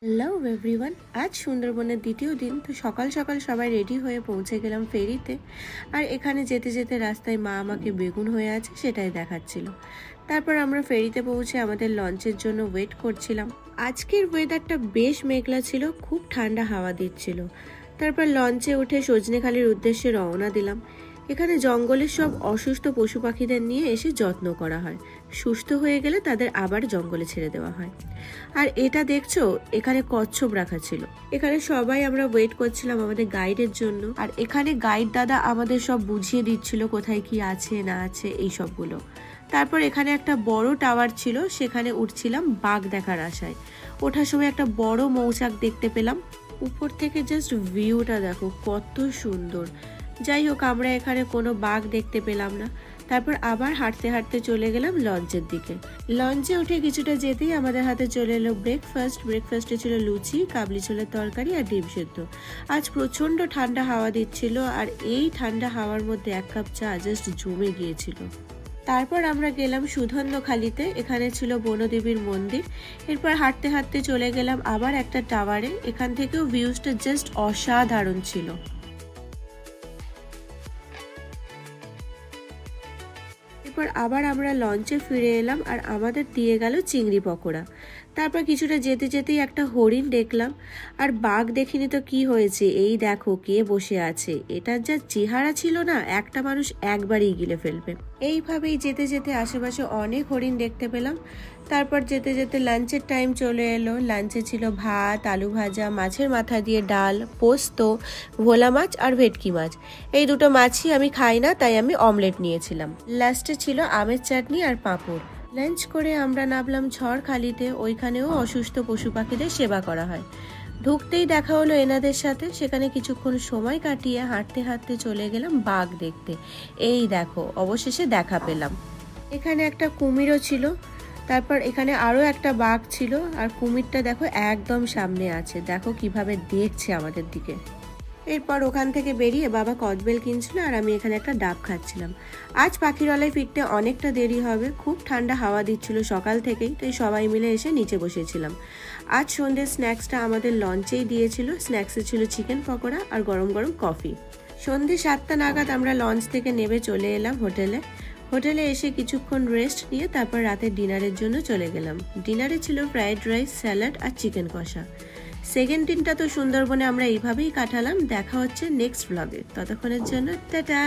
Hello everyone, আজ সুন্দরবনের দ্বিতীয় দিন। তো সকাল সকাল সবাই রেডি হয়ে পৌঁছে গেলাম ফেরিতে। আর এখানে যেতে যেতে রাস্তায় মা আমাকে বেগুন হয়ে আছে সেটাই দেখাচ্ছিল। তারপর আমরা ফেরিতে পৌঁছে আমাদের লঞ্চের জন্য ওয়েট করছিলাম। আজকের ওয়েদারটা বেশ মেঘলা ছিল, খুব ঠান্ডা হাওয়া দিচ্ছিল। তারপর লঞ্চে উঠে সজনেখালির উদ্দেশ্যে রওনা দিলাম। এখানে জঙ্গলের সব অসুস্থ পশু পাখিদের নিয়ে এসে যত্ন করা হয়। সুস্থ হয়ে গেলে তাদের আবার জঙ্গলে ছেড়ে দেওয়া হয়। আর এটা দেখছো, এখানে কচ্ছপ রাখা ছিল। এখানে সবাই আমরা ওয়েট করছিলাম আমাদের গাইডের জন্য। আর এখানে গাইড দাদা আমাদের সব বুঝিয়ে দিচ্ছিল কোথায় কি আছে না আছে এই সবগুলো। তারপর এখানে একটা বড় টাওয়ার ছিল, সেখানে উঠছিলাম বাঘ দেখার আশায়। ওঠার সময় একটা বড় মৌচাক দেখতে পেলাম। উপর থেকে জাস্ট ভিউটা দেখো কত সুন্দর। যাই হোক, আমরা এখানে কোনো বাঘ দেখতে পেলাম না। তারপর আবার হাঁটতে হাঁটতে চলে গেলাম লঞ্চের দিকে। লঞ্চে উঠে কিছুটা যেতেই আমাদের হাতে চলে এলো ব্রেকফাস্টে ছিল লুচি, কাবলি ছোলার তরকারি আর ডিম সেদ্ধ। আজ প্রচন্ড ঠান্ডা হাওয়া দিচ্ছিল, আর এই ঠান্ডা হাওয়ার মধ্যে এক কাপ চা জাস্ট জমে গিয়েছিল। তারপর আমরা গেলাম সুধন্যখালিতে। এখানে ছিল বনদেবীর মন্দির। এরপর হাঁটতে হাঁটতে চলে গেলাম আবার একটা টাওয়ারে। এখান থেকেও ভিউজটা জাস্ট অসাধারণ ছিল। এরপর আবার আমরা লঞ্চে ফিরে এলাম, আর আমাদের দিয়ে গেল চিংড়ি পকোড়া। তারপর কিছুটা যেতে যেতেই একটা হরিণ দেখলাম। আর বাঘ দেখিনি তো কি হয়েছে, এই দেখো কে বসে আছে। এটার যা চেহারা ছিল না, একটা মানুষ একবারই গিলে ফেলবে। এইভাবেই যেতে যেতে আশেপাশে অনেক হরিণ দেখতে পেলাম। তারপর যেতে যেতে লাঞ্চের টাইম চলে এলো। লাঞ্চে ছিল ভাত, আলু ভাজা, মাছের মাথা দিয়ে ডাল, পোস্ত, ভোলা মাছ আর ভেটকি মাছ। এই দুটো মাছই আমি খাই না, তাই আমি অমলেট নিয়েছিলাম। লাস্টে ছিল আমের চাটনি আর পাঁপড়। লাঞ্চ করে আমরা নামলাম ঝড়খালিতে। ওইখানেও অসুস্থ পশু পাখিদের সেবা করা হয়। ঢুকতেই দেখা হলো এনাদের সাথে। সেখানে কিছুক্ষণ সময় কাটিয়ে হাঁটতে হাঁটতে চলে গেলাম বাঘ দেখতে। এই দেখো, অবশেষে দেখা পেলাম। এখানে একটা কুমিরও ছিল। তারপর এখানে আরো একটা বাঘ ছিল, আর কুমিরটা দেখো একদম সামনে আছে। দেখো কিভাবে দেখছে আমাদের দিকে। এরপর ওখান থেকে বেরিয়ে বাবা কদবেল কিনছিল, আর আমি এখানে একটা ডাব খাচ্ছিলাম। আজ পাখিরালয় ফিরতে অনেকটা দেরি হবে। খুব ঠান্ডা হাওয়া দিচ্ছিল সকাল থেকেই, তাই সবাই মিলে এসে নিচে বসেছিলাম। আজ সন্ধ্যের স্ন্যাক্সটা আমাদের লঞ্চেই দিয়েছিল। স্ন্যাক্সে ছিল চিকেন পকোড়া আর গরম গরম কফি। সন্ধ্যে 7টা নাগাদ আমরা লঞ্চ থেকে নেমে চলে এলাম হোটেলে এসে কিছুক্ষণ রেস্ট নিয়ে তারপর রাতের ডিনারের জন্য চলে গেলাম। ডিনারে ছিল ফ্রাইড রাইস, স্যালাড আর চিকেন কষা। সেকেন্ড দিনটা তো সুন্দরবনে আমরা এইভাবেই কাটালাম। দেখা হচ্ছে নেক্সট ব্লগে। ততক্ষণের জন্য টাটা।